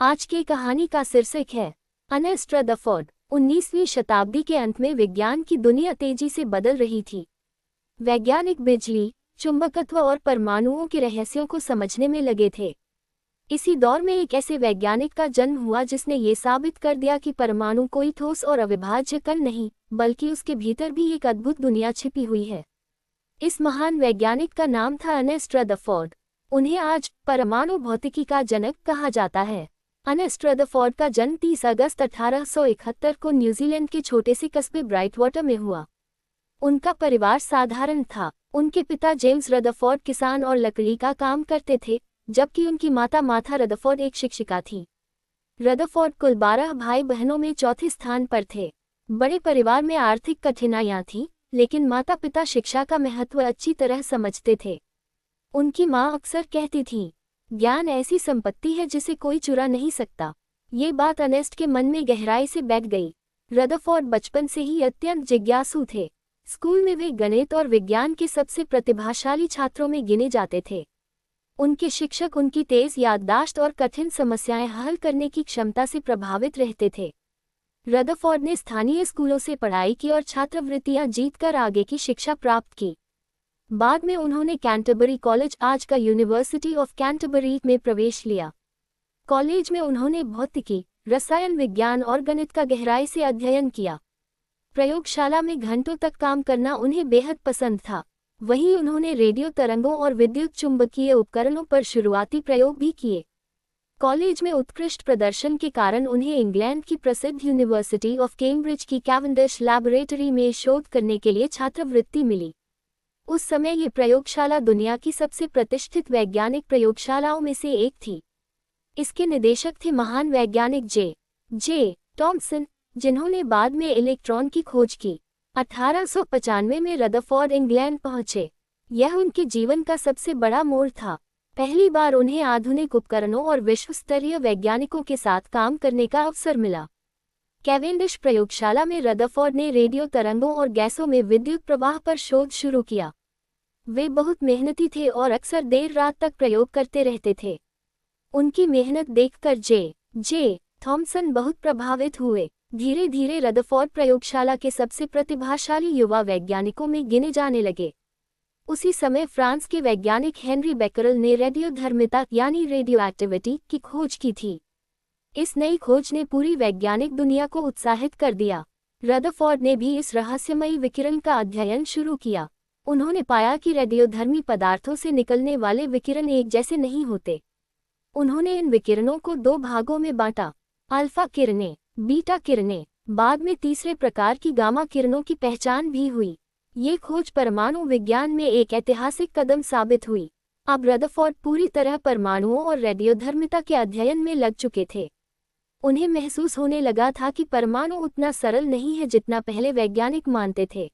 आज की कहानी का शीर्षक है अर्नेस्ट रदरफोर्ड। 19वीं शताब्दी के अंत में विज्ञान की दुनिया तेजी से बदल रही थी। वैज्ञानिक बिजली, चुंबकत्व और परमाणुओं के रहस्यों को समझने में लगे थे। इसी दौर में एक ऐसे वैज्ञानिक का जन्म हुआ जिसने ये साबित कर दिया कि परमाणु कोई ठोस और अविभाज्य कण नहीं, बल्कि उसके भीतर भी एक अद्भुत दुनिया छिपी हुई है। इस महान वैज्ञानिक का नाम था अर्नेस्ट रदरफोर्ड। उन्हें आज परमाणु भौतिकी का जनक कहा जाता है। अर्नेस्ट रदरफोर्ड का जन्म 30 अगस्त 1871 को न्यूजीलैंड के छोटे से कस्बे ब्राइटवाटर में हुआ। उनका परिवार साधारण था। उनके पिता जेम्स रदरफोर्ड किसान और लकड़ी का काम करते थे, जबकि उनकी माता मार्था रदरफोर्ड एक शिक्षिका थी। रदरफोर्ड कुल 12 भाई बहनों में चौथे स्थान पर थे। बड़े परिवार में आर्थिक कठिनाइयां थीं, लेकिन माता पिता शिक्षा का महत्व अच्छी तरह समझते थे। उनकी माँ अक्सर कहती थीं, ज्ञान ऐसी संपत्ति है जिसे कोई चुरा नहीं सकता। ये बात अर्नेस्ट के मन में गहराई से बैठ गई। रदरफोर्ड बचपन से ही अत्यंत जिज्ञासु थे। स्कूल में वे गणित और विज्ञान के सबसे प्रतिभाशाली छात्रों में गिने जाते थे। उनके शिक्षक उनकी तेज याददाश्त और कठिन समस्याएं हल करने की क्षमता से प्रभावित रहते थे। रदरफोर्ड ने स्थानीय स्कूलों से पढ़ाई की और छात्रवृत्तियां जीतकर आगे की शिक्षा प्राप्त की। बाद में उन्होंने कैंटरबरी कॉलेज, आज का यूनिवर्सिटी ऑफ कैंटरबरी, में प्रवेश लिया। कॉलेज में उन्होंने भौतिकी, रसायन विज्ञान और गणित का गहराई से अध्ययन किया। प्रयोगशाला में घंटों तक काम करना उन्हें बेहद पसंद था। वहीं उन्होंने रेडियो तरंगों और विद्युत चुंबकीय उपकरणों पर शुरुआती प्रयोग भी किए। कॉलेज में उत्कृष्ट प्रदर्शन के कारण उन्हें इंग्लैंड की प्रसिद्ध यूनिवर्सिटी ऑफ कैम्ब्रिज की कैवेंडिश लैबोरेटरी में शोध करने के लिए छात्रवृत्ति मिली। उस समय ये प्रयोगशाला दुनिया की सबसे प्रतिष्ठित वैज्ञानिक प्रयोगशालाओं में से एक थी। इसके निदेशक थे महान वैज्ञानिक जे टॉमसन, जिन्होंने बाद में इलेक्ट्रॉन की खोज की। 1895 में रदरफोर्ड इंग्लैंड पहुंचे। यह उनके जीवन का सबसे बड़ा मोड़ था। पहली बार उन्हें आधुनिक उपकरणों और विश्वस्तरीय वैज्ञानिकों के साथ काम करने का अवसर मिला। कैवेंडिश प्रयोगशाला में रदरफोर्ड ने रेडियो तरंगों और गैसों में विद्युत प्रवाह पर शोध शुरू किया। वे बहुत मेहनती थे और अक्सर देर रात तक प्रयोग करते रहते थे। उनकी मेहनत देखकर जे थॉमसन बहुत प्रभावित हुए। धीरे धीरे रदरफोर्ड प्रयोगशाला के सबसे प्रतिभाशाली युवा वैज्ञानिकों में गिने जाने लगे। उसी समय फ्रांस के वैज्ञानिक हेनरी बेकरेल ने रेडियोधर्मिता यानी रेडियो एक्टिविटी की खोज की थी। इस नई खोज ने पूरी वैज्ञानिक दुनिया को उत्साहित कर दिया। रदरफोर्ड ने भी इस रहस्यमयी विकिरण का अध्ययन शुरू किया। उन्होंने पाया कि रेडियोधर्मी पदार्थों से निकलने वाले विकिरण एक जैसे नहीं होते। उन्होंने इन विकिरणों को दो भागों में बांटा, अल्फा किरणें, बीटा किरणें। बाद में तीसरे प्रकार की गामा किरणों की पहचान भी हुई। ये खोज परमाणु विज्ञान में एक ऐतिहासिक कदम साबित हुई। अब रदरफोर्ड पूरी तरह परमाणुओं और रेडियोधर्मिता के अध्ययन में लग चुके थे। उन्हें महसूस होने लगा था कि परमाणु उतना सरल नहीं है जितना पहले वैज्ञानिक मानते थे।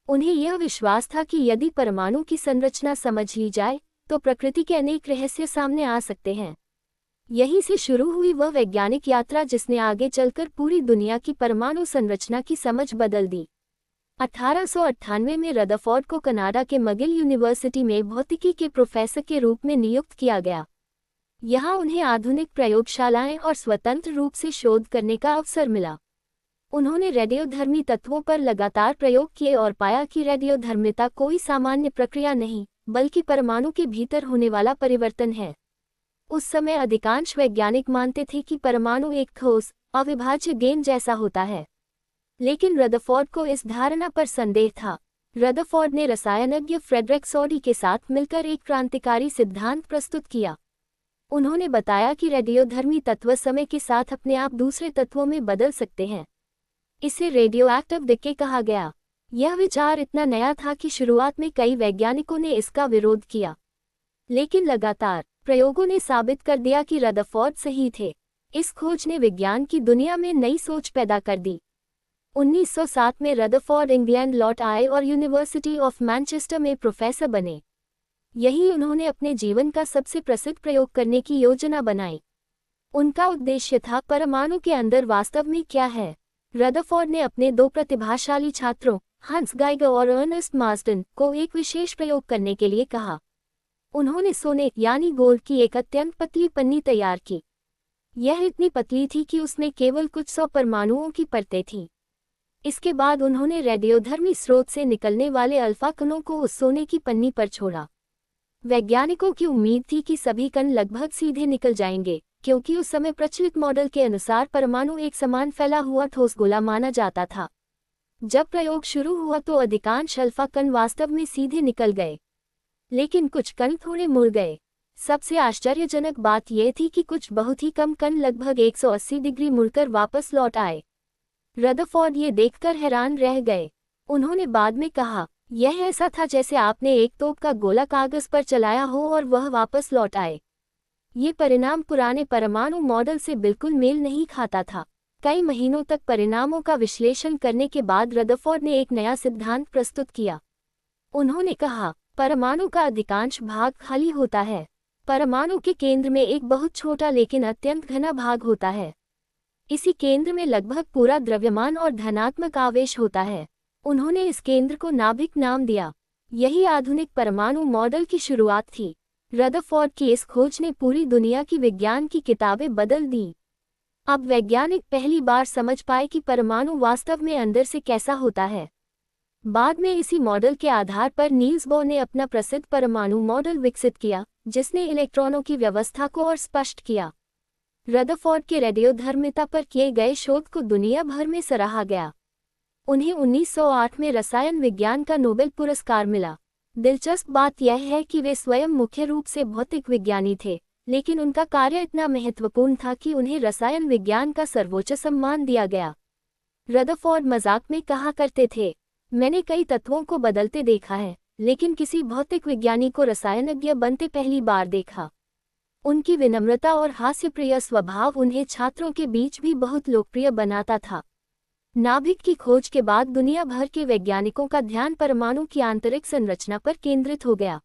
उन्हें यह विश्वास था कि यदि परमाणु की संरचना समझ ली जाए तो प्रकृति के अनेक रहस्य सामने आ सकते हैं। यहीं से शुरू हुई वह वैज्ञानिक यात्रा जिसने आगे चलकर पूरी दुनिया की परमाणु संरचना की समझ बदल दी। 1898 में रदरफोर्ड को कनाडा के मगिल यूनिवर्सिटी में भौतिकी के प्रोफेसर के रूप में नियुक्त किया गया। यहाँ उन्हें आधुनिक प्रयोगशालाएं और स्वतंत्र रूप से शोध करने का अवसर मिला। उन्होंने रेडियोधर्मी तत्वों पर लगातार प्रयोग किए और पाया कि रेडियोधर्मिता कोई सामान्य प्रक्रिया नहीं, बल्कि परमाणु के भीतर होने वाला परिवर्तन है। उस समय अधिकांश वैज्ञानिक मानते थे कि परमाणु एक ठोस, अविभाज्य गेंद जैसा होता है। लेकिन रदरफोर्ड को इस धारणा पर संदेह था। रदरफोर्ड ने रसायनज्ञ फ्रेडरिक सॉडी के साथ मिलकर एक क्रांतिकारी सिद्धांत प्रस्तुत किया। उन्होंने बताया कि रेडियोधर्मी तत्व समय के साथ अपने आप दूसरे तत्वों में बदल सकते हैं। इसे रेडियोएक्टिव डिके कहा गया। यह विचार इतना नया था कि शुरुआत में कई वैज्ञानिकों ने इसका विरोध किया, लेकिन लगातार प्रयोगों ने साबित कर दिया कि रदरफोर्ड सही थे। इस खोज ने विज्ञान की दुनिया में नई सोच पैदा कर दी। 1907 में रदरफोर्ड इंग्लैंड लौट आए और यूनिवर्सिटी ऑफ मैनचेस्टर में प्रोफेसर बने। यही उन्होंने अपने जीवन का सबसे प्रसिद्ध प्रयोग करने की योजना बनाई। उनका उद्देश्य था परमाणु के अंदर वास्तव में क्या है। रदरफोर्ड ने अपने दो प्रतिभाशाली छात्रों, हंस गाइगर और अर्नेस्ट मार्सडन, को एक विशेष प्रयोग करने के लिए कहा। उन्होंने सोने यानी गोल्ड की एक अत्यंत पतली पन्नी तैयार की। यह इतनी पतली थी कि उसमें केवल कुछ 100 परमाणुओं की परतें थीं। इसके बाद उन्होंने रेडियोधर्मी स्रोत से निकलने वाले अल्फा कणों को उस सोने की पन्नी पर छोड़ा। वैज्ञानिकों की उम्मीद थी कि सभी कण लगभग सीधे निकल जाएंगे, क्योंकि उस समय प्रचलित मॉडल के अनुसार परमाणु एक समान फैला हुआ ठोस गोला माना जाता था। जब प्रयोग शुरू हुआ तो अधिकांश अल्फा कण वास्तव में सीधे निकल गए, लेकिन कुछ कण थोड़े मुड़ गए। सबसे आश्चर्यजनक बात यह थी कि कुछ बहुत ही कम कण लगभग 180 डिग्री मुड़कर वापस लौट आए। रदरफोर्ड ये देखकर हैरान रह गए। उन्होंने बाद में कहा, यह ऐसा था जैसे आपने एक तोप का गोला कागज पर चलाया हो और वह वापस लौट आए। ये परिणाम पुराने परमाणु मॉडल से बिल्कुल मेल नहीं खाता था। कई महीनों तक परिणामों का विश्लेषण करने के बाद रदरफोर्ड ने एक नया सिद्धांत प्रस्तुत किया। उन्होंने कहा, परमाणु का अधिकांश भाग खाली होता है। परमाणु के केंद्र में एक बहुत छोटा लेकिन अत्यंत घना भाग होता है। इसी केंद्र में लगभग पूरा द्रव्यमान और धनात्मक आवेश होता है। उन्होंने इस केंद्र को नाभिक नाम दिया। यही आधुनिक परमाणु मॉडल की शुरुआत थी। रदरफोर्ड की इस खोज ने पूरी दुनिया की विज्ञान की किताबें बदल दी। अब वैज्ञानिक पहली बार समझ पाए कि परमाणु वास्तव में अंदर से कैसा होता है। बाद में इसी मॉडल के आधार पर नील्स बोर ने अपना प्रसिद्ध परमाणु मॉडल विकसित किया, जिसने इलेक्ट्रॉनों की व्यवस्था को और स्पष्ट किया। रदरफोर्ड के रेडियोधर्मिता पर किए गए शोध को दुनिया भर में सराहा गया। उन्हें 1908 में रसायन विज्ञान का नोबेल पुरस्कार मिला। दिलचस्प बात यह है कि वे स्वयं मुख्य रूप से भौतिक विज्ञानी थे, लेकिन उनका कार्य इतना महत्वपूर्ण था कि उन्हें रसायन विज्ञान का सर्वोच्च सम्मान दिया गया। रदरफोर्ड मजाक में कहा करते थे, मैंने कई तत्वों को बदलते देखा है, लेकिन किसी भौतिक विज्ञानी को रसायनज्ञ बनते पहली बार देखा। उनकी विनम्रता और हास्यप्रिय स्वभाव उन्हें छात्रों के बीच भी बहुत लोकप्रिय बनाता था। नाभिक की खोज के बाद दुनिया भर के वैज्ञानिकों का ध्यान परमाणु की आंतरिक संरचना पर केंद्रित हो गया।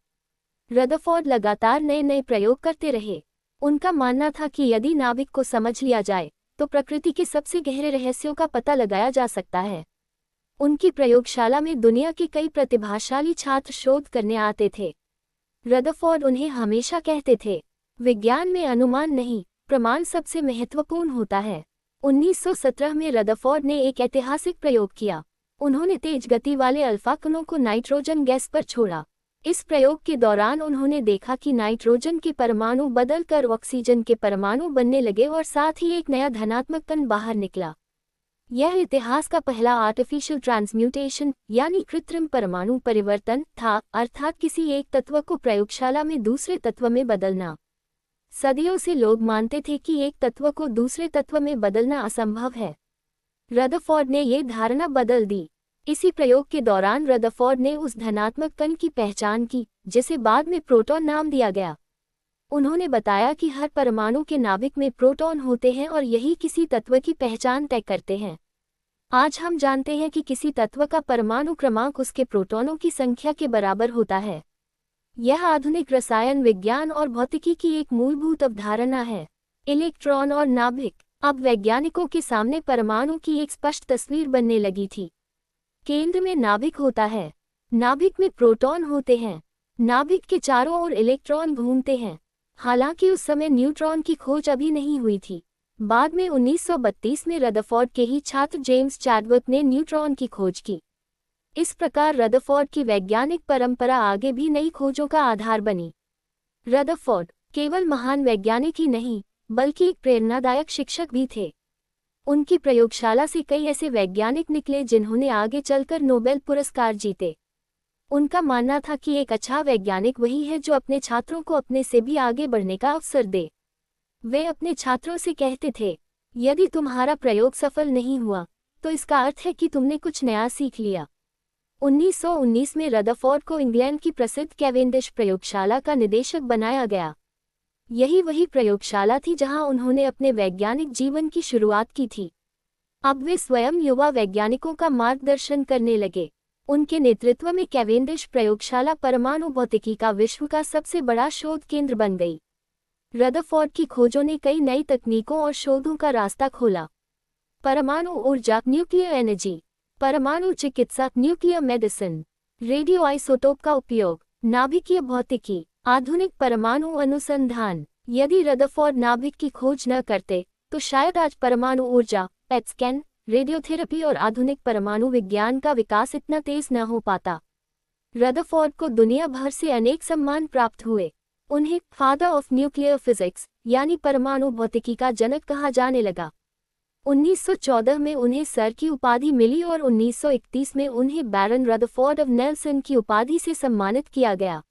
रदरफोर्ड लगातार नए नए प्रयोग करते रहे। उनका मानना था कि यदि नाभिक को समझ लिया जाए, तो प्रकृति के सबसे गहरे रहस्यों का पता लगाया जा सकता है। उनकी प्रयोगशाला में दुनिया के कई प्रतिभाशाली छात्र शोध करने आते थे। रदरफोर्ड उन्हें हमेशा कहते थे, विज्ञान में अनुमान नहीं, प्रमाण सबसे महत्वपूर्ण होता है। 1917 में रदरफोर्ड ने एक ऐतिहासिक प्रयोग किया। उन्होंने तेज गति वाले अल्फा कणों को नाइट्रोजन गैस पर छोड़ा। इस प्रयोग के दौरान उन्होंने देखा कि नाइट्रोजन के परमाणु बदलकर ऑक्सीजन के परमाणु बनने लगे और साथ ही एक नया धनात्मक कण बाहर निकला। यह इतिहास का पहला आर्टिफिशियल ट्रांसम्यूटेशन यानी कृत्रिम परमाणु परिवर्तन था, अर्थात किसी एक तत्व को प्रयोगशाला में दूसरे तत्व में बदलना। सदियों से लोग मानते थे कि एक तत्व को दूसरे तत्व में बदलना असंभव है। रदरफोर्ड ने ये धारणा बदल दी। इसी प्रयोग के दौरान रदरफोर्ड ने उस धनात्मक कण की पहचान की, जिसे बाद में प्रोटॉन नाम दिया गया। उन्होंने बताया कि हर परमाणु के नाभिक में प्रोटॉन होते हैं और यही किसी तत्व की पहचान तय करते हैं। आज हम जानते हैं कि किसी तत्व का परमाणु क्रमांक उसके प्रोटॉनों की संख्या के बराबर होता है। यह आधुनिक रसायन विज्ञान और भौतिकी की एक मूलभूत अवधारणा है। इलेक्ट्रॉन और नाभिक। अब वैज्ञानिकों के सामने परमाणु की एक स्पष्ट तस्वीर बनने लगी थी। केंद्र में नाभिक होता है। नाभिक में प्रोटॉन होते हैं। नाभिक के चारों ओर इलेक्ट्रॉन घूमते हैं। हालांकि उस समय न्यूट्रॉन की खोज अभी नहीं हुई थी। बाद में 1932 में रदरफोर्ड के ही छात्र जेम्स चैडविक ने न्यूट्रॉन की खोज की। इस प्रकार रदरफोर्ड की वैज्ञानिक परंपरा आगे भी नई खोजों का आधार बनी। रदरफोर्ड केवल महान वैज्ञानिक ही नहीं, बल्कि एक प्रेरणादायक शिक्षक भी थे। उनकी प्रयोगशाला से कई ऐसे वैज्ञानिक निकले जिन्होंने आगे चलकर नोबेल पुरस्कार जीते। उनका मानना था कि एक अच्छा वैज्ञानिक वही है जो अपने छात्रों को अपने से भी आगे बढ़ने का अवसर दे। वे अपने छात्रों से कहते थे, यदि तुम्हारा प्रयोग सफल नहीं हुआ, तो इसका अर्थ है कि तुमने कुछ नया सीख लिया। 1919 में रदरफोर्ड को इंग्लैंड की प्रसिद्ध कैवेंडिश प्रयोगशाला का निदेशक बनाया गया। यही वही प्रयोगशाला थी जहां उन्होंने अपने वैज्ञानिक जीवन की शुरुआत की थी। अब वे स्वयं युवा वैज्ञानिकों का मार्गदर्शन करने लगे। उनके नेतृत्व में कैवेंडिश प्रयोगशाला परमाणु भौतिकी का विश्व का सबसे बड़ा शोध केंद्र बन गई। रदरफोर्ड की खोजों ने कई नई तकनीकों और शोधों का रास्ता खोला। परमाणु ऊर्जा, न्यूक्लियर एनर्जी, परमाणु चिकित्सा, न्यूक्लियर मेडिसिन, रेडियो आइसोटोप का उपयोग, नाभिकीय भौतिकी, आधुनिक परमाणु अनुसंधान। यदि रदरफोर्ड नाभिक की खोज न करते, तो शायद आज परमाणु ऊर्जा, पेट स्कैन, रेडियोथेरेपी और आधुनिक परमाणु विज्ञान का विकास इतना तेज न हो पाता। रदरफोर्ड को दुनिया भर से अनेक सम्मान प्राप्त हुए। उन्हें फादर ऑफ न्यूक्लियर फिजिक्स यानी परमाणु भौतिकी का जनक कहा जाने लगा। 1914 में उन्हें सर की उपाधि मिली और 1931 में उन्हें बैरन रदरफोर्ड ऑफ नेल्सन की उपाधि से सम्मानित किया गया।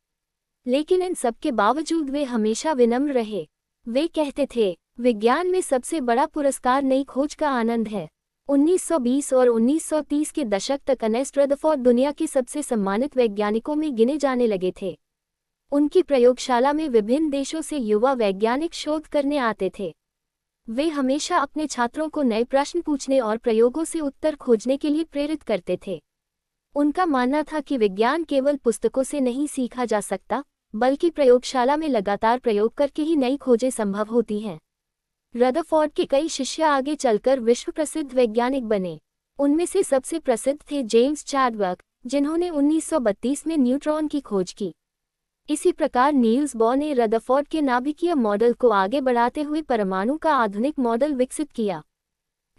लेकिन इन सब के बावजूद वे हमेशा विनम्र रहे। वे कहते थे, विज्ञान में सबसे बड़ा पुरस्कार नई खोज का आनंद है। 1920 और 1930 के दशक तक अर्नेस्ट रदरफोर्ड दुनिया के सबसे सम्मानित वैज्ञानिकों में गिने जाने लगे थे। उनकी प्रयोगशाला में विभिन्न देशों से युवा वैज्ञानिक शोध करने आते थे। वे हमेशा अपने छात्रों को नए प्रश्न पूछने और प्रयोगों से उत्तर खोजने के लिए प्रेरित करते थे। उनका मानना था कि विज्ञान केवल पुस्तकों से नहीं सीखा जा सकता, बल्कि प्रयोगशाला में लगातार प्रयोग करके ही नई खोजें संभव होती हैं। रदरफोर्ड के कई शिष्य आगे चलकर विश्व प्रसिद्ध वैज्ञानिक बने। उनमें से सबसे प्रसिद्ध थे जेम्स चैडविक, जिन्होंने 1932 में न्यूट्रॉन की खोज की। इसी प्रकार नील्स बोर ने रदरफोर्ड के नाभिकीय मॉडल को आगे बढ़ाते हुए परमाणु का आधुनिक मॉडल विकसित किया।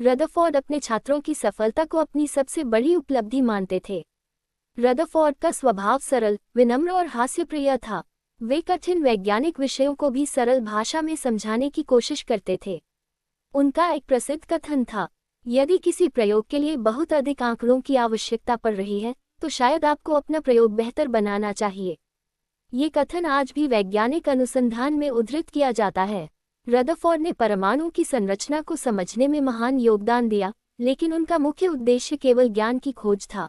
रदरफोर्ड अपने छात्रों की सफलता को अपनी सबसे बड़ी उपलब्धि मानते थे। रदरफोर्ड का स्वभाव सरल, विनम्र और हास्यप्रिय था। वे कठिन वैज्ञानिक विषयों को भी सरल भाषा में समझाने की कोशिश करते थे। उनका एक प्रसिद्ध कथन था, यदि किसी प्रयोग के लिए बहुत अधिक आंकड़ों की आवश्यकता पड़ रही है, तो शायद आपको अपना प्रयोग बेहतर बनाना चाहिए। ये कथन आज भी वैज्ञानिक अनुसंधान में उद्धृत किया जाता है। रदरफोर्ड ने परमाणु की संरचना को समझने में महान योगदान दिया, लेकिन उनका मुख्य उद्देश्य केवल ज्ञान की खोज था।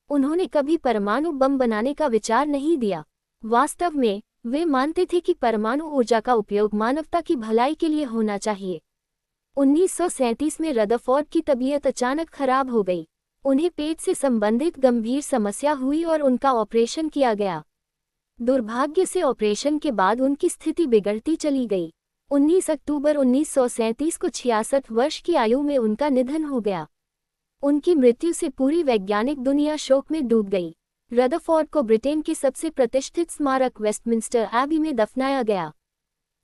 उन्होंने कभी परमाणु बम बनाने का विचार नहीं दिया। वास्तव में, वे मानते थे कि परमाणु ऊर्जा का उपयोग मानवता की भलाई के लिए होना चाहिए। 1937 में रदरफोर्ड की तबीयत अचानक खराब हो गई। उन्हें पेट से संबंधित गंभीर समस्या हुई और उनका ऑपरेशन किया गया। दुर्भाग्य से ऑपरेशन के बाद उनकी स्थिति बिगड़ती चली गई। 19 अक्टूबर 1937 को 66 वर्ष की आयु में उनका निधन हो गया। उनकी मृत्यु से पूरी वैज्ञानिक दुनिया शोक में डूब गई। रदरफोर्ड को ब्रिटेन के सबसे प्रतिष्ठित स्मारक वेस्टमिंस्टर एबी में दफनाया गया।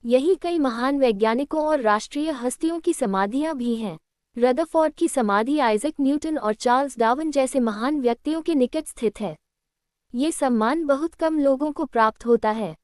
यही कई महान वैज्ञानिकों और राष्ट्रीय हस्तियों की समाधियां भी हैं। रदरफोर्ड की समाधि आइजैक न्यूटन और चार्ल्स डार्विन जैसे महान व्यक्तियों के निकट स्थित है। ये सम्मान बहुत कम लोगों को प्राप्त होता है।